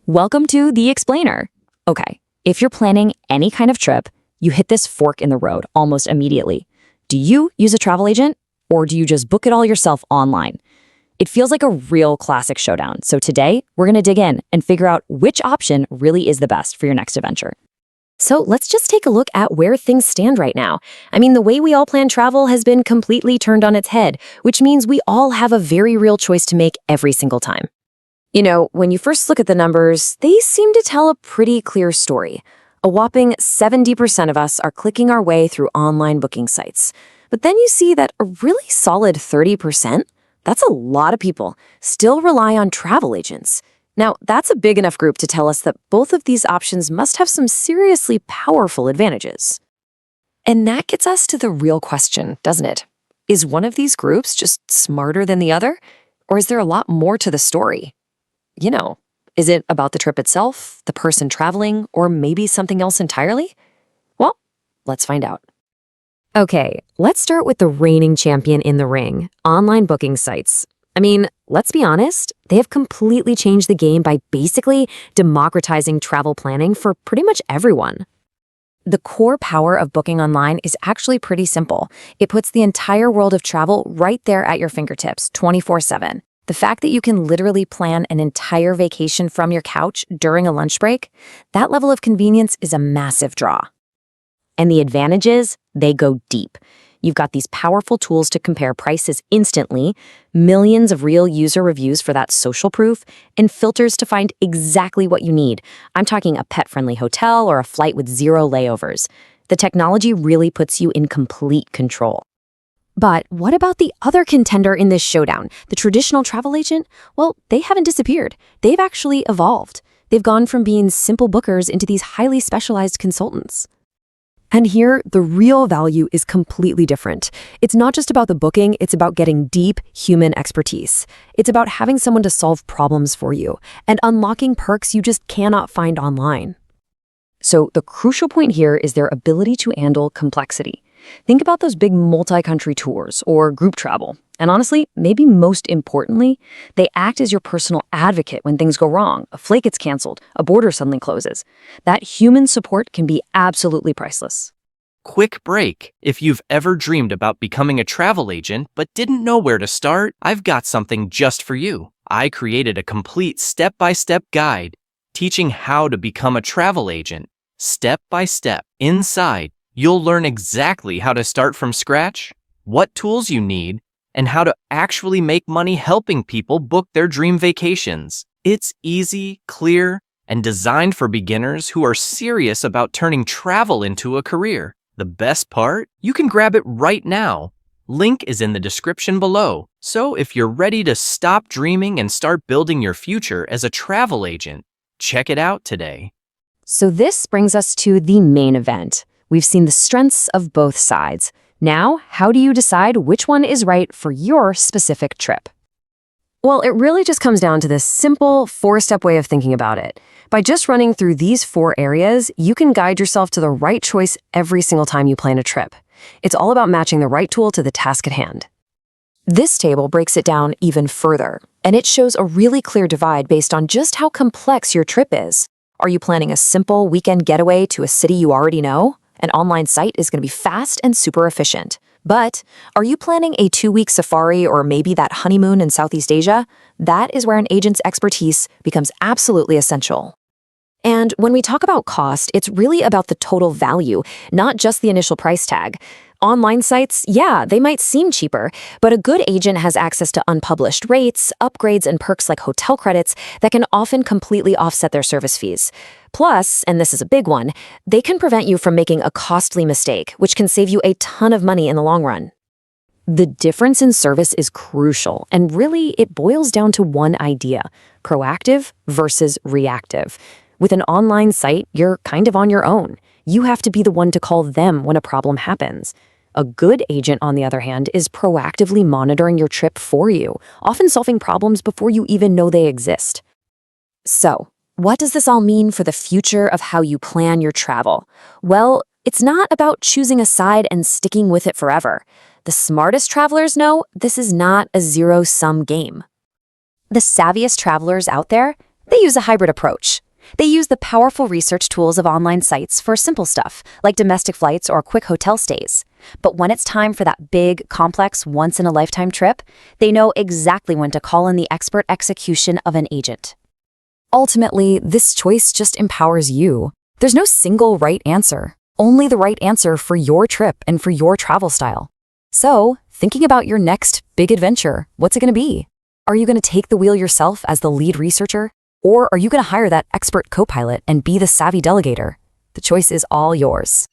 Welcome to The Explainer. Okay, if you're planning any kind of trip, you hit this fork in the road almost immediately. Do you use a travel agent or do you just book it all yourself online? It feels like a real classic showdown. So today, we're going to dig in and figure out which option really is the best for your next adventure. So let's just take a look at where things stand right now. I mean, the way we all plan travel has been completely turned on its head, which means we all have a very real choice to make every single time. You know, when you first look at the numbers, they seem to tell a pretty clear story. A whopping 70% of us are clicking our way through online booking sites. But then you see that a really solid 30%, that's a lot of people, still rely on travel agents. Now, that's a big enough group to tell us that both of these options must have some seriously powerful advantages. And that gets us to the real question, doesn't it? Is one of these groups just smarter than the other? Or is there a lot more to the story? You know, is it about the trip itself, the person traveling, or maybe something else entirely? Well, let's find out. Okay, let's start with the reigning champion in the ring, online booking sites. I mean, let's be honest, they have completely changed the game by basically democratizing travel planning for pretty much everyone. The core power of booking online is actually pretty simple. It puts the entire world of travel right there at your fingertips, 24/7. The fact that you can literally plan an entire vacation from your couch during a lunch break, that level of convenience is a massive draw. And the advantages, they go deep. You've got these powerful tools to compare prices instantly, millions of real user reviews for that social proof, and filters to find exactly what you need. I'm talking a pet-friendly hotel or a flight with 0 layovers. The technology really puts you in complete control. But what about the other contender in this showdown, the traditional travel agent? Well, they haven't disappeared. They've actually evolved. They've gone from being simple bookers into these highly specialized consultants. And here, the real value is completely different. It's not just about the booking, it's about getting deep human expertise. It's about having someone to solve problems for you and unlocking perks you just cannot find online. So the crucial point here is their ability to handle complexity. Think about those big multi-country tours or group travel. And honestly, maybe most importantly, they act as your personal advocate when things go wrong, a flight gets canceled, a border suddenly closes. That human support can be absolutely priceless. Quick break. If you've ever dreamed about becoming a travel agent but didn't know where to start, I've got something just for you. I created a complete step-by-step guide teaching how to become a travel agent, step by step. Inside, you'll learn exactly how to start from scratch, what tools you need, and how to actually make money helping people book their dream vacations. It's easy, clear, and designed for beginners who are serious about turning travel into a career. The best part? You can grab it right now. Link is in the description below. So if you're ready to stop dreaming and start building your future as a travel agent, check it out today. So this brings us to the main event. We've seen the strengths of both sides. Now, how do you decide which one is right for your specific trip? Well, it really just comes down to this simple 4-step way of thinking about it. By just running through these 4 areas, you can guide yourself to the right choice every single time you plan a trip. It's all about matching the right tool to the task at hand. This table breaks it down even further, and it shows a really clear divide based on just how complex your trip is. Are you planning a simple weekend getaway to a city you already know? An online site is going to be fast and super efficient. But are you planning a 2-week safari or maybe that honeymoon in Southeast Asia? That is where an agent's expertise becomes absolutely essential. And when we talk about cost, it's really about the total value, not just the initial price tag. Online sites, yeah, they might seem cheaper, but a good agent has access to unpublished rates, upgrades, and perks like hotel credits that can often completely offset their service fees. Plus, and this is a big one, they can prevent you from making a costly mistake, which can save you a ton of money in the long run. The difference in service is crucial, and really it boils down to one idea: proactive versus reactive. With an online site, you're kind of on your own. You have to be the one to call them when a problem happens. A good agent, on the other hand, is proactively monitoring your trip for you, often solving problems before you even know they exist. So, what does this all mean for the future of how you plan your travel? Well, it's not about choosing a side and sticking with it forever. The smartest travelers know this is not a zero-sum game. The savviest travelers out there, They use a hybrid approach. They use the powerful research tools of online sites for simple stuff, like domestic flights or quick hotel stays. But when it's time for that big, complex, once-in-a-lifetime trip, they know exactly when to call in the expert execution of an agent. Ultimately, this choice just empowers you. There's no single right answer, only the right answer for your trip and for your travel style. So, thinking about your next big adventure, what's it going to be? Are you going to take the wheel yourself as the lead researcher? Or are you going to hire that expert co-pilot and be the savvy delegator? The choice is all yours.